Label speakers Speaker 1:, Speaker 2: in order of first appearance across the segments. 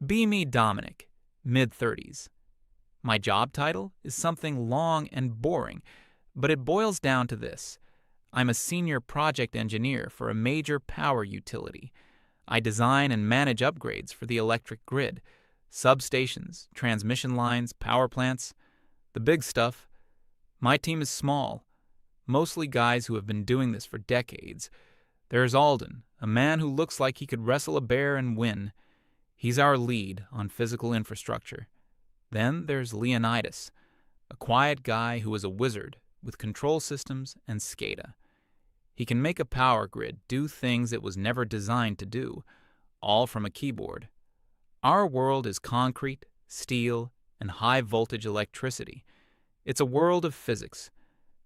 Speaker 1: Be me Dominic, mid-30s. My job title is something long and boring, but it boils down to this. I'm a senior project engineer for a major power utility. I design and manage upgrades for the electric grid, substations, transmission lines, power plants, the big stuff. My team is small, mostly guys who have been doing this for decades. There's Alden, a man who looks like he could wrestle a bear and win. He's our lead on physical infrastructure. Then there's Leonidas, a quiet guy who is a wizard with control systems and SCADA. He can make a power grid do things it was never designed to do, all from a keyboard. Our world is concrete, steel, and high-voltage electricity. It's a world of physics.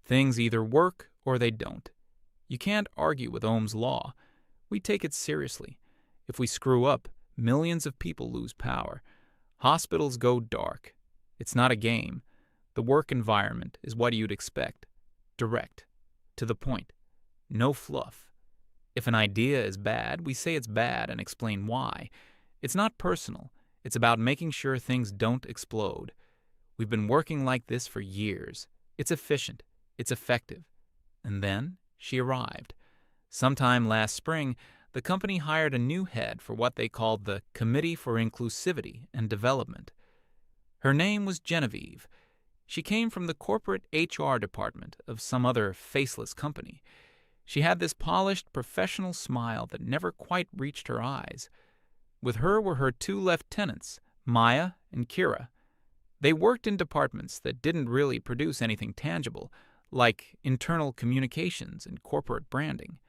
Speaker 1: Things either work or they don't. You can't argue with Ohm's law. We take it seriously. If we screw up, millions of people lose power. Hospitals go dark. It's not a game. The work environment is what you'd expect. Direct. To the point. No fluff. If an idea is bad, we say it's bad and explain why. It's not personal. It's about making sure things don't explode. We've been working like this for years. It's efficient. It's effective. And then she arrived. Sometime last spring, the company hired a new head for what they called the Committee for Inclusivity and Development. Her name was Genevieve. She came from the corporate HR department of some other faceless company. She had this polished, professional smile that never quite reached her eyes. With her were her two lieutenants, Maya and Kira. They worked in departments that didn't really produce anything tangible, like internal communications and corporate branding.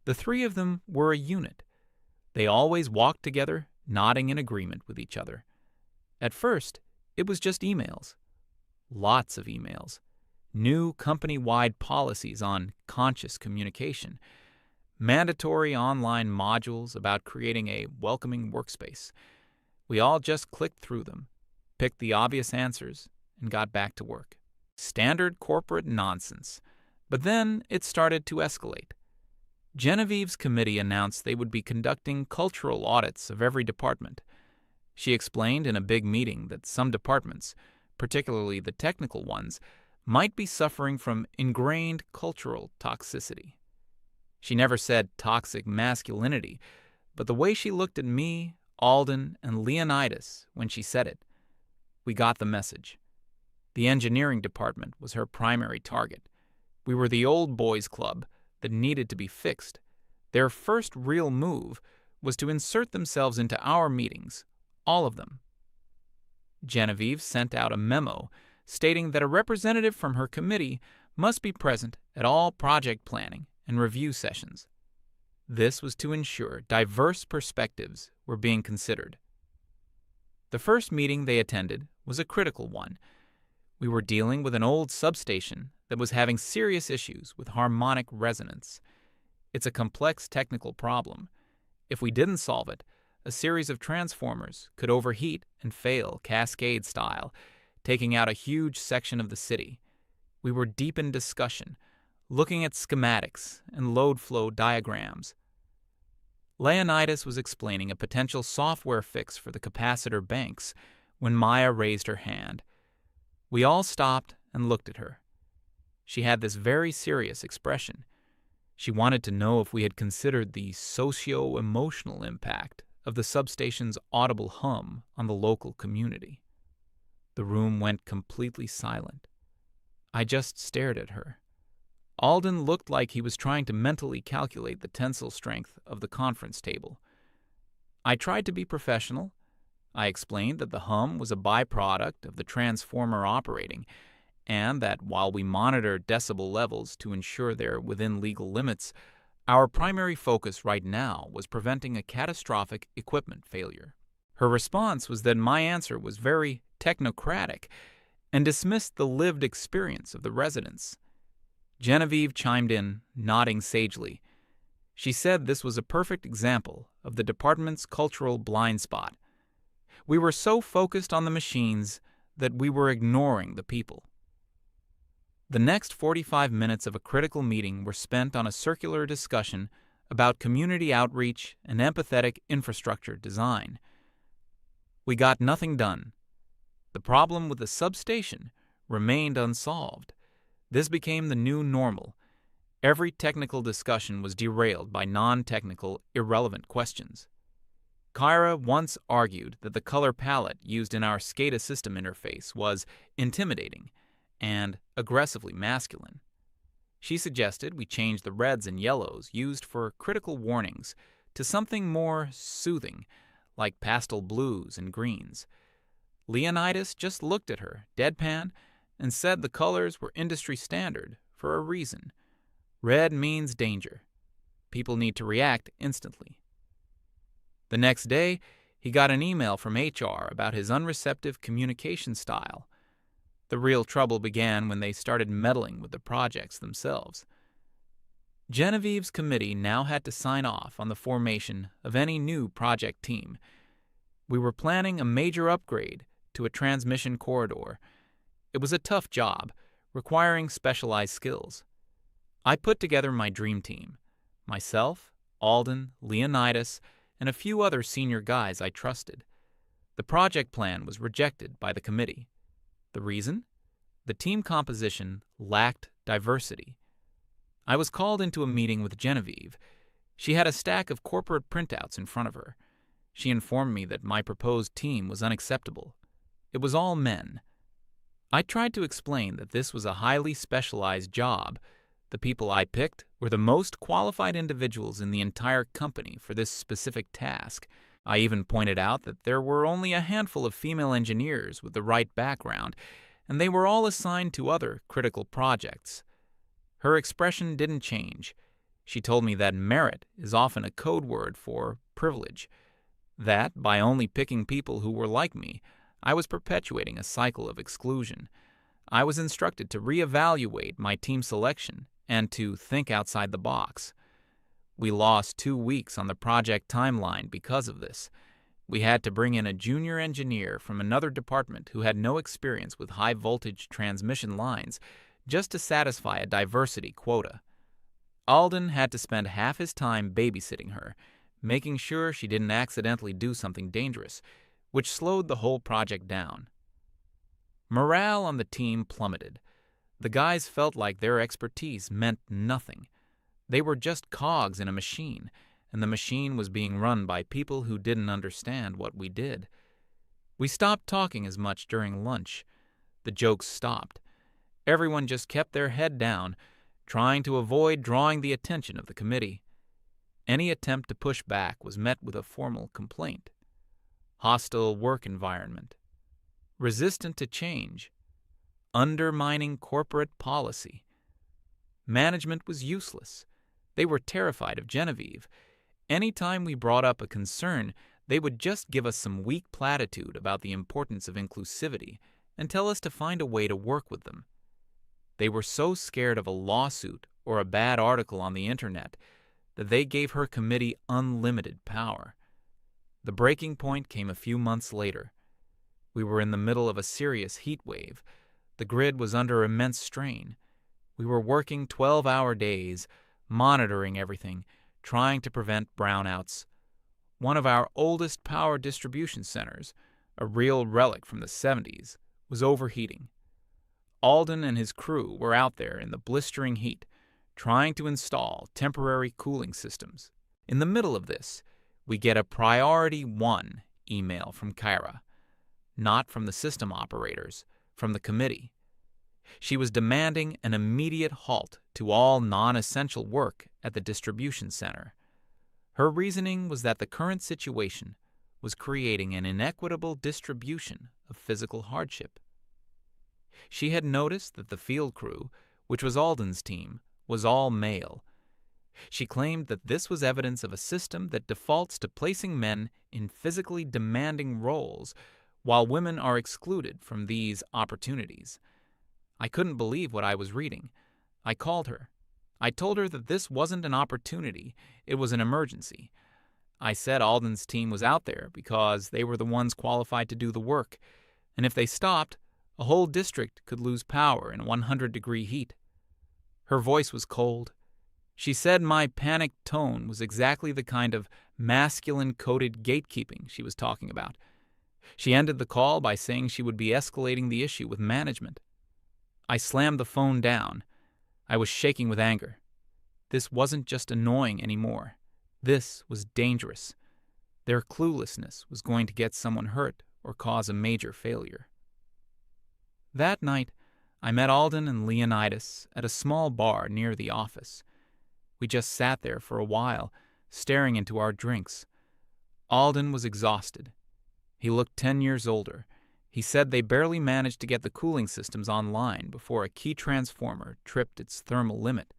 Speaker 1: The three of them were a unit. They always walked together, nodding in agreement with each other. At first, it was just emails. Lots of emails. New company-wide policies on conscious communication. Mandatory online modules about creating a welcoming workspace. We all just clicked through them, picked the obvious answers, and got back to work. Standard corporate nonsense. But then it started to escalate. Genevieve's committee announced they would be conducting cultural audits of every department. She explained in a big meeting that some departments, particularly the technical ones, might be suffering from ingrained cultural toxicity. She never said toxic masculinity, but the way she looked at me, Alden, and Leonidas when she said it, we got the message. The engineering department was her primary target. We were the old boys club that needed to be fixed. Their first real move was to insert themselves into our meetings, all of them. Genevieve sent out a memo stating that a representative from her committee must be present at all project planning and review sessions. This was to ensure diverse perspectives were being considered. The first meeting they attended was a critical one. We were dealing with an old substation that was having serious issues with harmonic resonance. It's a complex technical problem. If we didn't solve it, a series of transformers could overheat and fail cascade style, taking out a huge section of the city. We were deep in discussion, looking at schematics and load flow diagrams. Leonidas was explaining a potential software fix for the capacitor banks when Maya raised her hand. We all stopped and looked at her. She had this very serious expression. She wanted to know if we had considered the socio-emotional impact of the substation's audible hum on the local community. The room went completely silent. I just stared at her. Alden looked like he was trying to mentally calculate the tensile strength of the conference table. I tried to be professional. I explained that the hum was a byproduct of the transformer operating, and that while we monitor decibel levels to ensure they're within legal limits, our primary focus right now was preventing a catastrophic equipment failure. Her response was that my answer was very technocratic and dismissed the lived experience of the residents. Genevieve chimed in, nodding sagely. She said this was a perfect example of the department's cultural blind spot. We were so focused on the machines that we were ignoring the people. The next 45 minutes of a critical meeting were spent on a circular discussion about community outreach and empathetic infrastructure design. We got nothing done. The problem with the substation remained unsolved. This became the new normal. Every technical discussion was derailed by non-technical, irrelevant questions. Kyra once argued that the color palette used in our SCADA system interface was intimidating and aggressively masculine. She suggested we change the reds and yellows used for critical warnings to something more soothing, like pastel blues and greens. Leonidas just looked at her, deadpan, and said the colors were industry standard for a reason. Red means danger. People need to react instantly. The next day, he got an email from HR about his unreceptive communication style. The real trouble began when they started meddling with the projects themselves. Genevieve's committee now had to sign off on the formation of any new project team. We were planning a major upgrade to a transmission corridor. It was a tough job, requiring specialized skills. I put together my dream team: myself, Alden, Leonidas, and a few other senior guys I trusted. The project plan was rejected by the committee. The reason? The team composition lacked diversity. I was called into a meeting with Genevieve. She had a stack of corporate printouts in front of her. She informed me that my proposed team was unacceptable. It was all men. I tried to explain that this was a highly specialized job. The people I picked were the most qualified individuals in the entire company for this specific task. I even pointed out that there were only a handful of female engineers with the right background, and they were all assigned to other critical projects. Her expression didn't change. She told me that merit is often a code word for privilege, that by only picking people who were like me, I was perpetuating a cycle of exclusion. I was instructed to reevaluate my team selection and to think outside the box. We lost 2 weeks on the project timeline because of this. We had to bring in a junior engineer from another department who had no experience with high-voltage transmission lines just to satisfy a diversity quota. Alden had to spend half his time babysitting her, making sure she didn't accidentally do something dangerous, which slowed the whole project down. Morale on the team plummeted. The guys felt like their expertise meant nothing. They were just cogs in a machine, and the machine was being run by people who didn't understand what we did. We stopped talking as much during lunch. The jokes stopped. Everyone just kept their head down, trying to avoid drawing the attention of the committee. Any attempt to push back was met with a formal complaint. Hostile work environment. Resistant to change. Undermining corporate policy. Management was useless. They were terrified of Genevieve. Anytime we brought up a concern, they would just give us some weak platitude about the importance of inclusivity and tell us to find a way to work with them. They were so scared of a lawsuit or a bad article on the internet that they gave her committee unlimited power. The breaking point came a few months later. We were in the middle of a serious heat wave. The grid was under immense strain. We were working 12-hour days, monitoring everything, trying to prevent brownouts. One of our oldest power distribution centers, a real relic from the 70s, was overheating. Alden and his crew were out there in the blistering heat, trying to install temporary cooling systems. In the middle of this, we get a Priority 1 email from Kyra, not from the system operators, from the committee. She was demanding an immediate halt to all non-essential work at the distribution center. Her reasoning was that the current situation was creating an inequitable distribution of physical hardship. She had noticed that the field crew, which was Alden's team, was all male. She claimed that this was evidence of a system that defaults to placing men in physically demanding roles, while women are excluded from these opportunities. I couldn't believe what I was reading. I called her. I told her that this wasn't an opportunity, it was an emergency. I said Alden's team was out there because they were the ones qualified to do the work, and if they stopped, a whole district could lose power in 100-degree heat. Her voice was cold. She said my panicked tone was exactly the kind of masculine-coded gatekeeping she was talking about. She ended the call by saying she would be escalating the issue with management. I slammed the phone down. I was shaking with anger. This wasn't just annoying anymore. This was dangerous. Their cluelessness was going to get someone hurt or cause a major failure. That night, I met Alden and Leonidas at a small bar near the office. We just sat there for a while, staring into our drinks. Alden was exhausted. He looked 10 years older. He said they barely managed to get the cooling systems online before a key transformer tripped its thermal limit.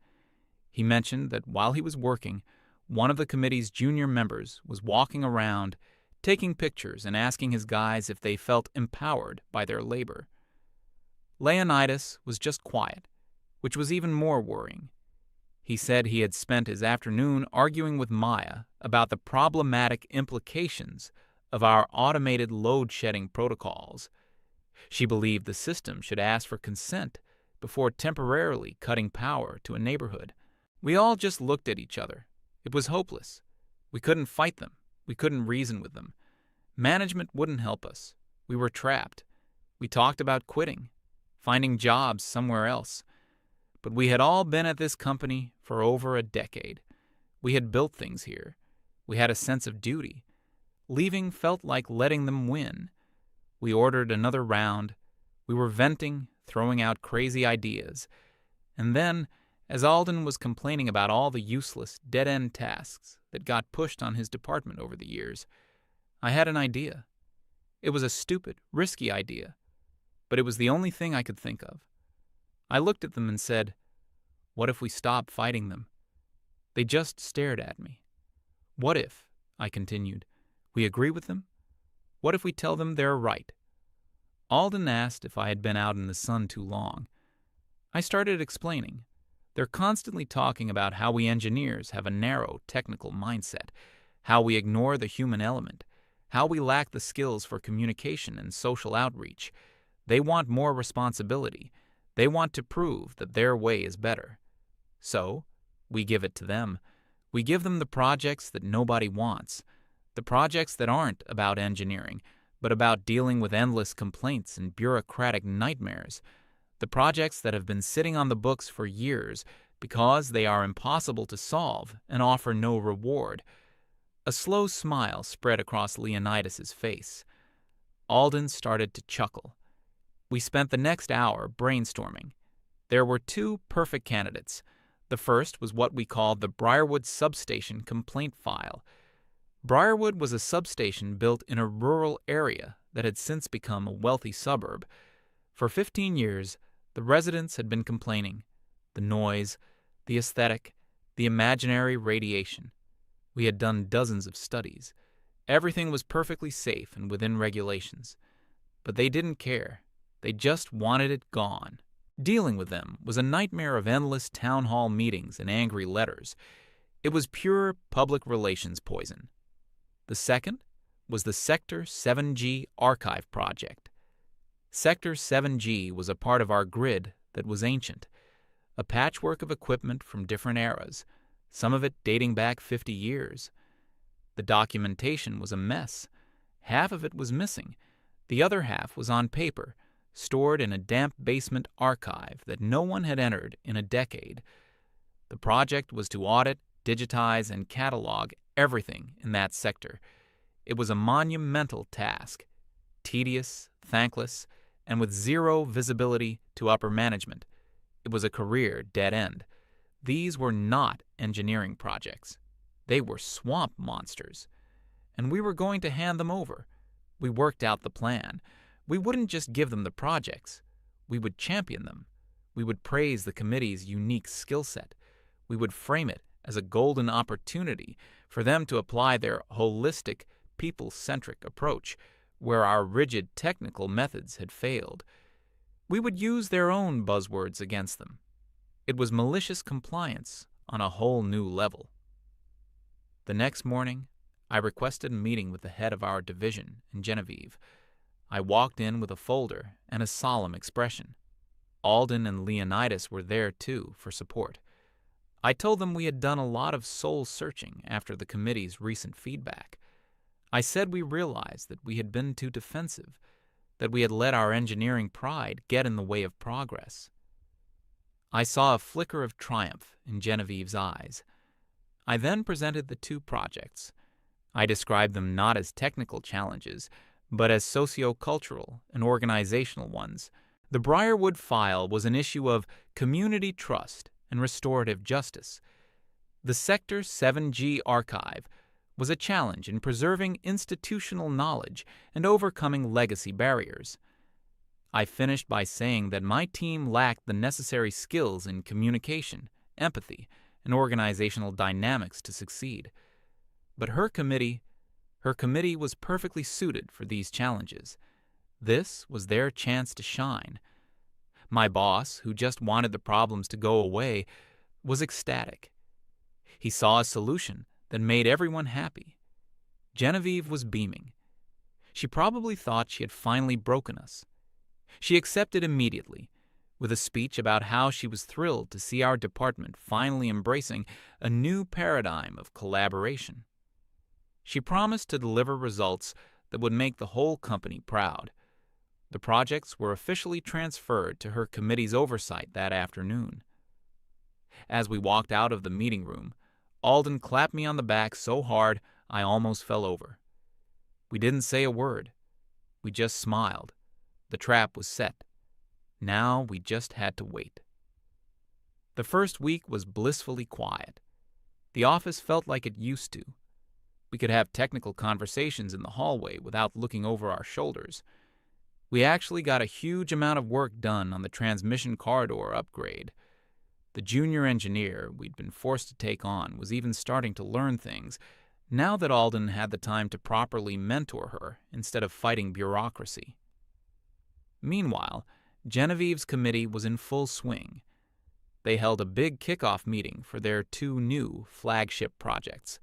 Speaker 1: He mentioned that while he was working, one of the committee's junior members was walking around, taking pictures and asking his guys if they felt empowered by their labor. Leonidas was just quiet, which was even more worrying. He said he had spent his afternoon arguing with Maya about the problematic implications of our automated load-shedding protocols. She believed the system should ask for consent before temporarily cutting power to a neighborhood. We all just looked at each other. It was hopeless. We couldn't fight them. We couldn't reason with them. Management wouldn't help us. We were trapped. We talked about quitting, finding jobs somewhere else. But we had all been at this company for over a decade. We had built things here. We had a sense of duty. Leaving felt like letting them win. We ordered another round. We were venting, throwing out crazy ideas. And then, as Alden was complaining about all the useless, dead-end tasks that got pushed on his department over the years, I had an idea. It was a stupid, risky idea, but it was the only thing I could think of. I looked at them and said, "What if we stop fighting them?" They just stared at me. "What if," I continued, "we agree with them? What if we tell them they're right?" Alden asked if I had been out in the sun too long. I started explaining. They're constantly talking about how we engineers have a narrow technical mindset, how we ignore the human element, how we lack the skills for communication and social outreach. They want more responsibility. They want to prove that their way is better. So, we give it to them. We give them the projects that nobody wants, the projects that aren't about engineering, but about dealing with endless complaints and bureaucratic nightmares, the projects that have been sitting on the books for years because they are impossible to solve and offer no reward. A slow smile spread across Leonidas's face. Alden started to chuckle. We spent the next hour brainstorming. There were two perfect candidates. The first was what we called the Briarwood Substation Complaint File. Briarwood was a substation built in a rural area that had since become a wealthy suburb. For 15 years, the residents had been complaining. The noise, the aesthetic, the imaginary radiation. We had done dozens of studies. Everything was perfectly safe and within regulations. But they didn't care. They just wanted it gone. Dealing with them was a nightmare of endless town hall meetings and angry letters. It was pure public relations poison. The second was the Sector 7G Archive Project. Sector 7G was a part of our grid that was ancient, a patchwork of equipment from different eras, some of it dating back 50 years. The documentation was a mess. Half of it was missing. The other half was on paper, stored in a damp basement archive that no one had entered in a decade. The project was to audit, digitize, and catalog everything in that sector. It was a monumental task, tedious, thankless, and with zero visibility to upper management. It was a career dead end. These were not engineering projects. They were swamp monsters. And we were going to hand them over. We worked out the plan. We wouldn't just give them the projects. We would champion them. We would praise the committee's unique skill set. We would frame it as a golden opportunity for them to apply their holistic, people-centric approach where our rigid technical methods had failed. We would use their own buzzwords against them. It was malicious compliance on a whole new level. The next morning, I requested a meeting with the head of our division in Genevieve. I walked in with a folder and a solemn expression. Alden and Leonidas were there, too, for support. I told them we had done a lot of soul-searching after the committee's recent feedback. I said we realized that we had been too defensive, that we had let our engineering pride get in the way of progress. I saw a flicker of triumph in Genevieve's eyes. I then presented the two projects. I described them not as technical challenges, but as socio-cultural and organizational ones. The Briarwood file was an issue of community trust and restorative justice. The Sector 7G archive was a challenge in preserving institutional knowledge and overcoming legacy barriers. I finished by saying that my team lacked the necessary skills in communication, empathy, and organizational dynamics to succeed. But her committee was perfectly suited for these challenges. This was their chance to shine. My boss, who just wanted the problems to go away, was ecstatic. He saw a solution that made everyone happy. Genevieve was beaming. She probably thought she had finally broken us. She accepted immediately, with a speech about how she was thrilled to see our department finally embracing a new paradigm of collaboration. She promised to deliver results that would make the whole company proud. The projects were officially transferred to her committee's oversight that afternoon. As we walked out of the meeting room, Alden clapped me on the back so hard I almost fell over. We didn't say a word. We just smiled. The trap was set. Now we just had to wait. The first week was blissfully quiet. The office felt like it used to. We could have technical conversations in the hallway without looking over our shoulders. We actually got a huge amount of work done on the transmission corridor upgrade. The junior engineer we'd been forced to take on was even starting to learn things, now that Alden had the time to properly mentor her instead of fighting bureaucracy. Meanwhile, Genevieve's committee was in full swing. They held a big kickoff meeting for their two new flagship projects.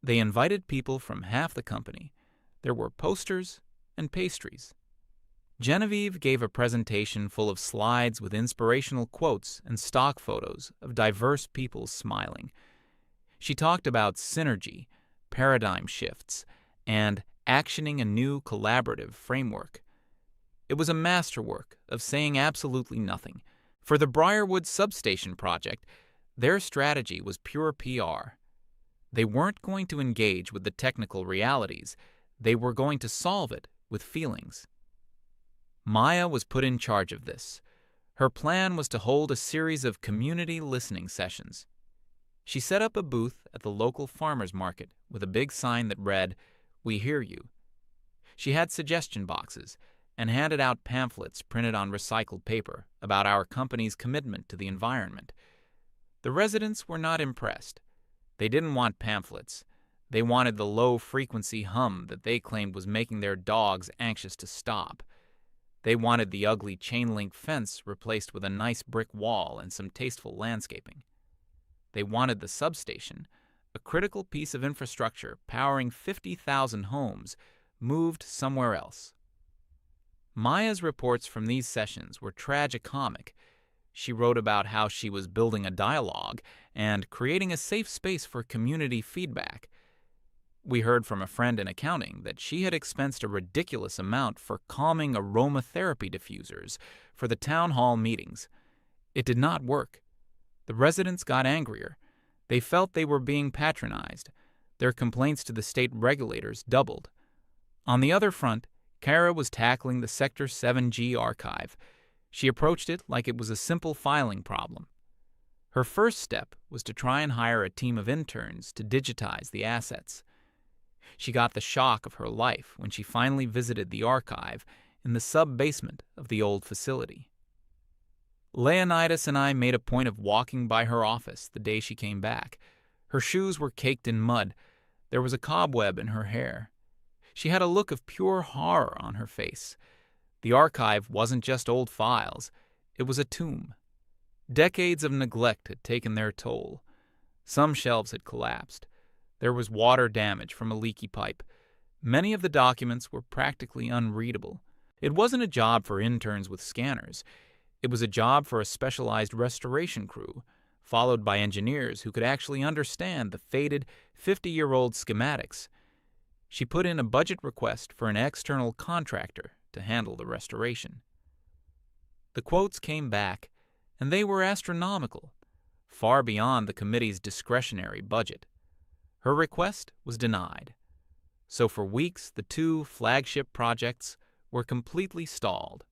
Speaker 1: They invited people from half the company. There were posters and pastries. Genevieve gave a presentation full of slides with inspirational quotes and stock photos of diverse people smiling. She talked about synergy, paradigm shifts, and actioning a new collaborative framework. It was a masterwork of saying absolutely nothing. For the Briarwood substation project, their strategy was pure PR. They weren't going to engage with the technical realities. They were going to solve it with feelings. Maya was put in charge of this. Her plan was to hold a series of community listening sessions. She set up a booth at the local farmers market with a big sign that read, "We hear you." She had suggestion boxes and handed out pamphlets printed on recycled paper about our company's commitment to the environment. The residents were not impressed. They didn't want pamphlets. They wanted the low-frequency hum that they claimed was making their dogs anxious to stop. They wanted the ugly chain-link fence replaced with a nice brick wall and some tasteful landscaping. They wanted the substation, a critical piece of infrastructure powering 50,000 homes, moved somewhere else. Maya's reports from these sessions were tragicomic. She wrote about how she was building a dialogue and creating a safe space for community feedback. We heard from a friend in accounting that she had expensed a ridiculous amount for calming aromatherapy diffusers for the town hall meetings. It did not work. The residents got angrier. They felt they were being patronized. Their complaints to the state regulators doubled. On the other front, Kara was tackling the Sector 7G archive. She approached it like it was a simple filing problem. Her first step was to try and hire a team of interns to digitize the assets. She got the shock of her life when she finally visited the archive in the sub-basement of the old facility. Leonidas and I made a point of walking by her office the day she came back. Her shoes were caked in mud. There was a cobweb in her hair. She had a look of pure horror on her face. The archive wasn't just old files. It was a tomb. Decades of neglect had taken their toll. Some shelves had collapsed. There was water damage from a leaky pipe. Many of the documents were practically unreadable. It wasn't a job for interns with scanners. It was a job for a specialized restoration crew, followed by engineers who could actually understand the faded 50-year-old schematics. She put in a budget request for an external contractor to handle the restoration. The quotes came back, and they were astronomical, far beyond the committee's discretionary budget. Her request was denied. So for weeks, the two flagship projects were completely stalled.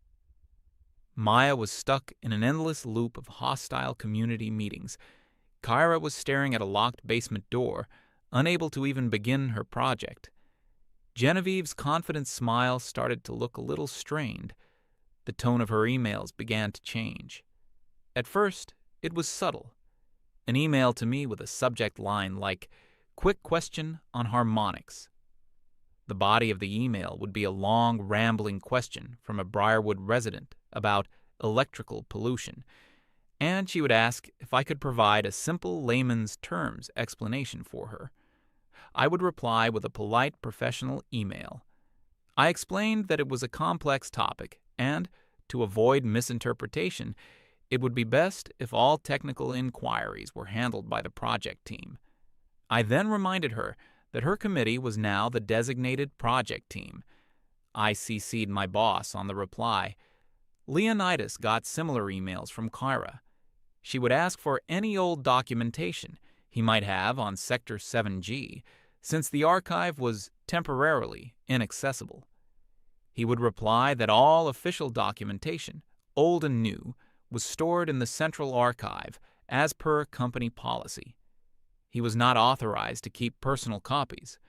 Speaker 1: Maya was stuck in an endless loop of hostile community meetings. Kyra was staring at a locked basement door, unable to even begin her project. Genevieve's confident smile started to look a little strained. The tone of her emails began to change. At first, it was subtle. An email to me with a subject line like, "Quick question on harmonics." The body of the email would be a long, rambling question from a Briarwood resident about electrical pollution, and she would ask if I could provide a simple layman's terms explanation for her. I would reply with a polite professional email. I explained that it was a complex topic, and, to avoid misinterpretation, it would be best if all technical inquiries were handled by the project team. I then reminded her that her committee was now the designated project team. I CC'd my boss on the reply. Leonidas got similar emails from Kyra. She would ask for any old documentation he might have on Sector 7G, since the archive was temporarily inaccessible. He would reply that all official documentation, old and new, was stored in the central archive as per company policy. He was not authorized to keep personal copies.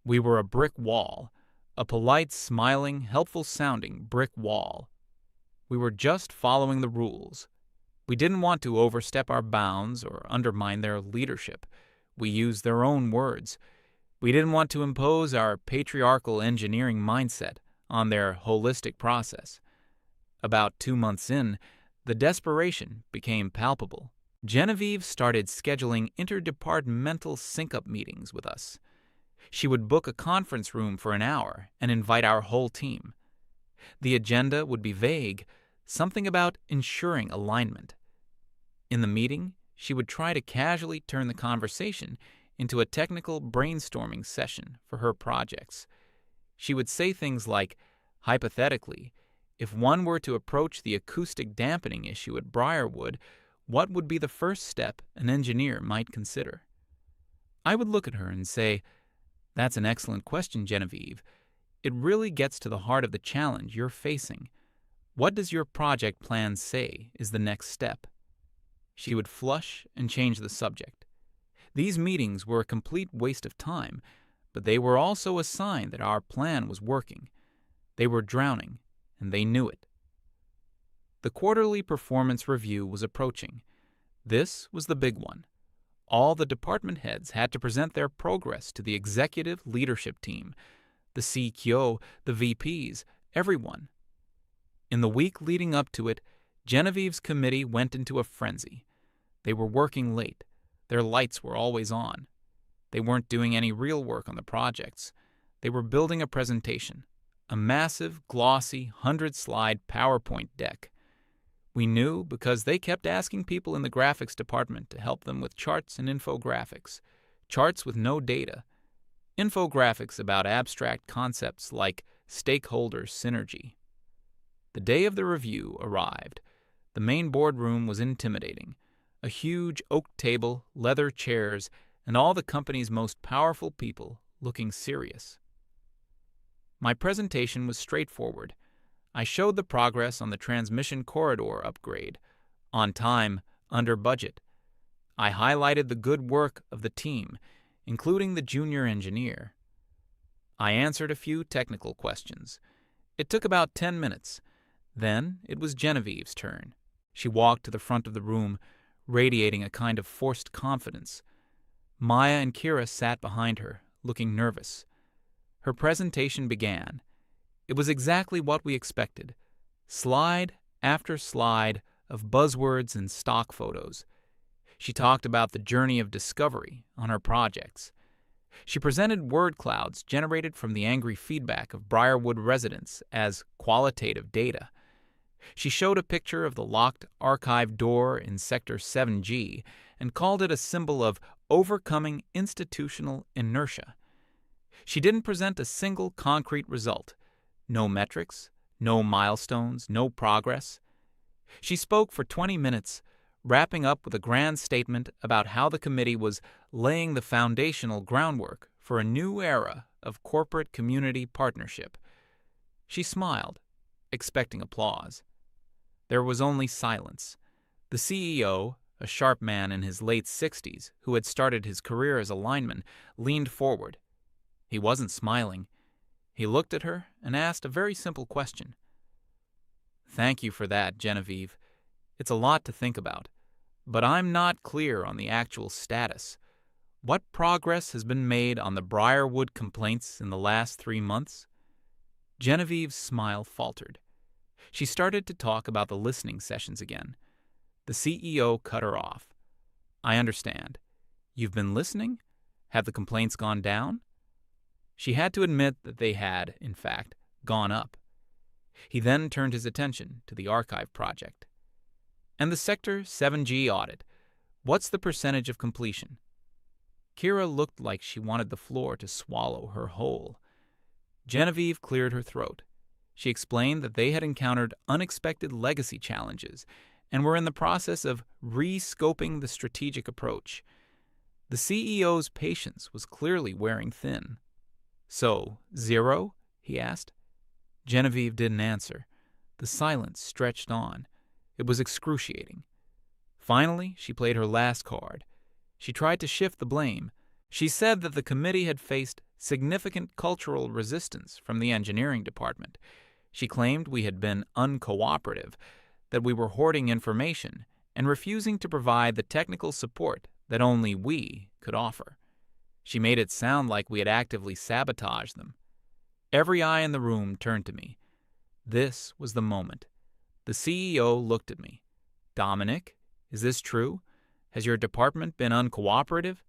Speaker 1: We were a brick wall, a polite, smiling, helpful-sounding brick wall. We were just following the rules. We didn't want to overstep our bounds or undermine their leadership. We used their own words. We didn't want to impose our patriarchal engineering mindset on their holistic process. About 2 months in, the desperation became palpable. Genevieve started scheduling interdepartmental sync-up meetings with us. She would book a conference room for an hour and invite our whole team. The agenda would be vague, something about ensuring alignment. In the meeting, she would try to casually turn the conversation into a technical brainstorming session for her projects. She would say things like, hypothetically, if one were to approach the acoustic dampening issue at Briarwood, what would be the first step an engineer might consider? I would look at her and say, "That's an excellent question, Genevieve. It really gets to the heart of the challenge you're facing. What does your project plan say is the next step?" She would flush and change the subject. These meetings were a complete waste of time, but they were also a sign that our plan was working. They were drowning, and they knew it. The quarterly performance review was approaching. This was the big one. All the department heads had to present their progress to the executive leadership team, the CQO, the VPs, everyone. In the week leading up to it, Genevieve's committee went into a frenzy. They were working late. Their lights were always on. They weren't doing any real work on the projects. They were building a presentation, a massive, glossy, 100-slide PowerPoint deck. We knew because they kept asking people in the graphics department to help them with charts and infographics, charts with no data, infographics about abstract concepts like stakeholder synergy. The day of the review arrived. The main boardroom was intimidating. A huge oak table, leather chairs, and all the company's most powerful people looking serious. My presentation was straightforward. I showed the progress on the transmission corridor upgrade, on time, under budget. I highlighted the good work of the team, including the junior engineer. I answered a few technical questions. It took about 10 minutes. Then it was Genevieve's turn. She walked to the front of the room, radiating a kind of forced confidence. Maya and Kira sat behind her, looking nervous. Her presentation began. It was exactly what we expected. Slide after slide of buzzwords and stock photos. She talked about the journey of discovery on her projects. She presented word clouds generated from the angry feedback of Briarwood residents as qualitative data. She showed a picture of the locked archive door in Sector 7G and called it a symbol of overcoming institutional inertia. She didn't present a single concrete result. No metrics, no milestones, no progress. She spoke for 20 minutes, wrapping up with a grand statement about how the committee was laying the foundational groundwork for a new era of corporate-community partnership. She smiled, expecting applause. There was only silence. The CEO, a sharp man in his late 60s who had started his career as a lineman, leaned forward. He wasn't smiling. He looked at her and asked a very simple question. "Thank you for that, Genevieve. It's a lot to think about, but I'm not clear on the actual status. What progress has been made on the Briarwood complaints in the last 3 months?" Genevieve's smile faltered. She started to talk about the listening sessions again. The CEO cut her off. "I understand. You've been listening? Have the complaints gone down?" She had to admit that they had, in fact, gone up. He then turned his attention to the archive project. "And the Sector 7G audit, what's the percentage of completion?" Kira looked like she wanted the floor to swallow her whole. Genevieve cleared her throat. She explained that they had encountered unexpected legacy challenges and were in the process of re-scoping the strategic approach. The CEO's patience was clearly wearing thin. "So, 0?" he asked. Genevieve didn't answer. The silence stretched on. It was excruciating. Finally, she played her last card. She tried to shift the blame. She said that the committee had faced significant cultural resistance from the engineering department. She claimed we had been uncooperative, that we were hoarding information and refusing to provide the technical support that only we could offer. She made it sound like we had actively sabotaged them. Every eye in the room turned to me. This was the moment. The CEO looked at me. "Dominic, is this true? Has your department been uncooperative?"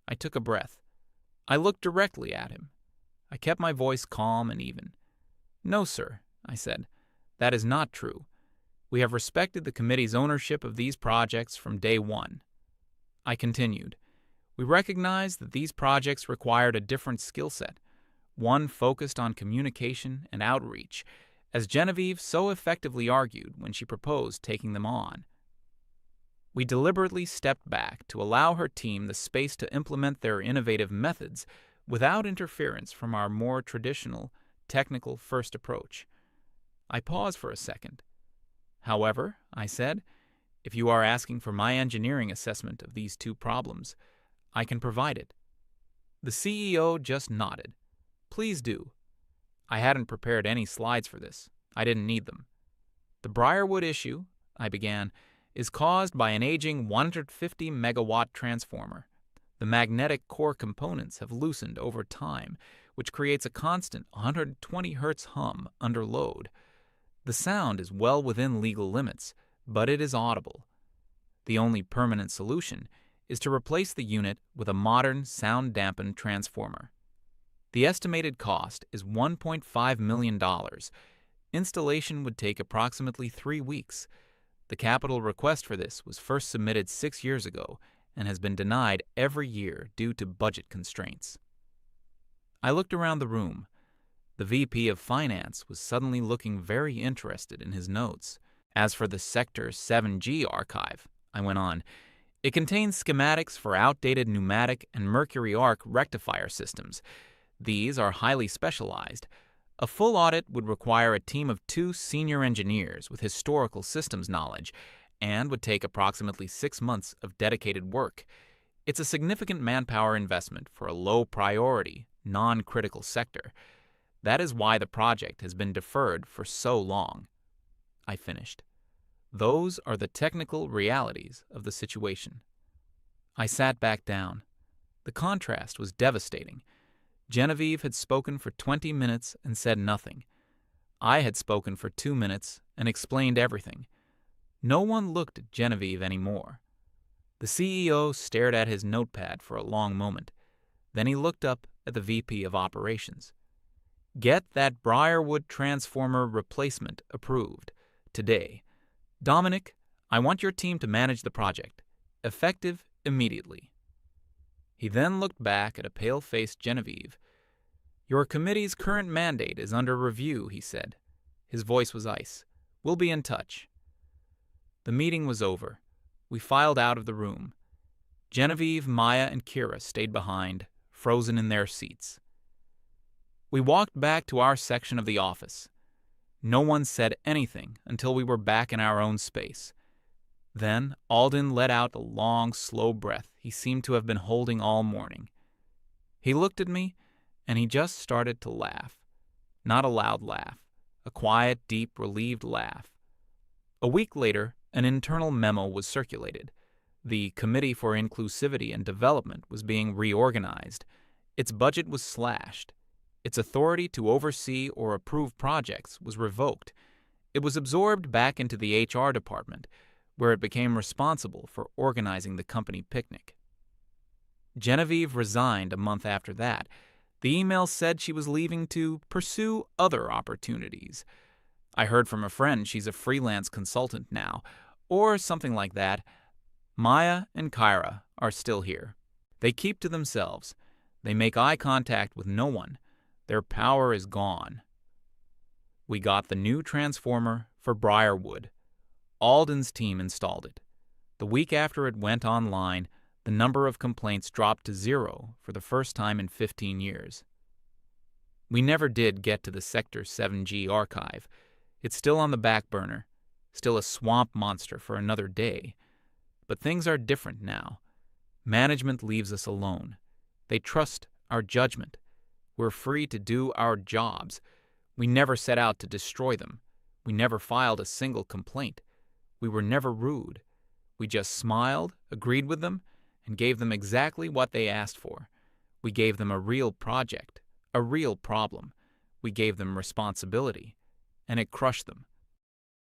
Speaker 1: I took a breath. I looked directly at him. I kept my voice calm and even. "No, sir," I said. "That is not true. We have respected the committee's ownership of these projects from day one." I continued. "We recognized that these projects required a different skill set, one focused on communication and outreach, as Genevieve so effectively argued when she proposed taking them on. We deliberately stepped back to allow her team the space to implement their innovative methods without interference from our more traditional, technical-first approach. I paused for a second. "However," I said, "if you are asking for my engineering assessment of these two problems, I can provide it." The CEO just nodded. "Please do." I hadn't prepared any slides for this. I didn't need them. "The Briarwood issue," I began, "is caused by an aging 150 megawatt transformer. The magnetic core components have loosened over time, which creates a constant 120 Hz hum under load. The sound is well within legal limits, but it is audible. The only permanent solution is to replace the unit with a modern sound-dampened transformer. The estimated cost is $1.5 million. Installation would take approximately 3 weeks. The capital request for this was first submitted 6 years ago and has been denied every year due to budget constraints." I looked around the room. The VP of Finance was suddenly looking very interested in his notes. "As for the Sector 7G archive," I went on, "it contains schematics for outdated pneumatic and mercury arc rectifier systems. These are highly specialized. A full audit would require a team of 2 senior engineers with historical systems knowledge and would take approximately 6 months of dedicated work. It's a significant manpower investment for a low-priority, non-critical sector. That is why the project has been deferred for so long." I finished. Those are the technical realities of the situation. I sat back down. The contrast was devastating. Genevieve had spoken for 20 minutes and said nothing. I had spoken for 2 minutes and explained everything. No one looked at Genevieve anymore. The CEO stared at his notepad for a long moment. Then he looked up at the VP of Operations. "Get that Briarwood transformer replacement approved today. Dominic, I want your team to manage the project, effective immediately." He then looked back at a pale-faced Genevieve. "Your committee's current mandate is under review," he said. His voice was ice. "We'll be in touch." The meeting was over. We filed out of the room. Genevieve, Maya, and Kira stayed behind, frozen in their seats. We walked back to our section of the office. No one said anything until we were back in our own space. Then Alden let out a long, slow breath he seemed to have been holding all morning. He looked at me, and he just started to laugh. Not a loud laugh, a quiet, deep, relieved laugh. A week later, an internal memo was circulated. The Committee for Inclusivity and Development was being reorganized. Its budget was slashed. Its authority to oversee or approve projects was revoked. It was absorbed back into the HR department, where it became responsible for organizing the company picnic. Genevieve resigned a month after that. The email said she was leaving to pursue other opportunities. I heard from a friend she's a freelance consultant now, or something like that. Maya and Kyra are still here. They keep to themselves. They make eye contact with no one. Their power is gone. We got the new transformer for Briarwood. Alden's team installed it. The week after it went online, the number of complaints dropped to 0 for the first time in 15 years. We never did get to the Sector 7G archive. It's still on the back burner, still a swamp monster for another day. But things are different now. Management leaves us alone. They trust our judgment. We're free to do our jobs. We never set out to destroy them. We never filed a single complaint. We were never rude. We just smiled, agreed with them, and gave them exactly what they asked for. We gave them a real project, a real problem. We gave them responsibility, and it crushed them.